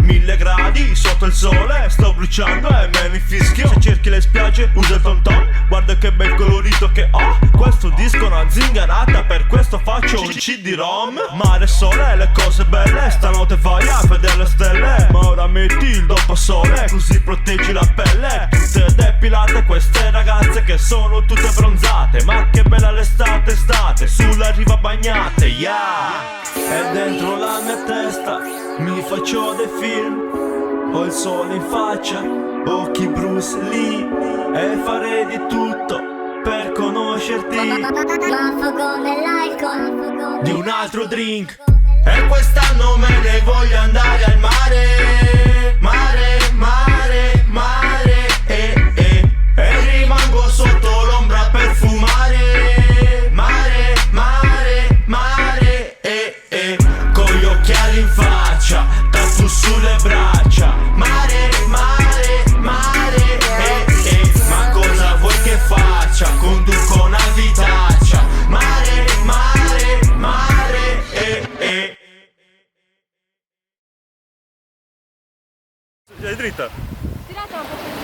1000 gradi sotto il sole, sto bruciando e me ne fischio. Se cerchi le spiagge usa il tom tom, guarda che bel colorito che ho. Questo disco è una zingarata, per questo faccio un CD-ROM. Mare, sole, le cose belle, stanotte vai a vedere le stelle. Ma ora metti il dopo sole, così proteggi la pelle. Tutte depilate queste ragazze che sono tutte bronzate. Ma che bella l'estate, estate, sulla riva bagnate, yeah. E dentro la mia testa mi faccio dei film, ho il sole in faccia, occhi Bruce Lee, e farei di tutto per conoscerti, Ma fogo nell'alcol di un altro drink. E quest'anno me ne voglio andare al mare, mare, mare, mare, e rimango sotto l'ombra per fumare, mare, mare, mare, con gli occhiali in faccia, tatu sulle braccia, mare, mare, mare, ma cosa vuoi che faccia? Conduco una vitaccia, mare, mare, mare, È dritta? Tirata un po'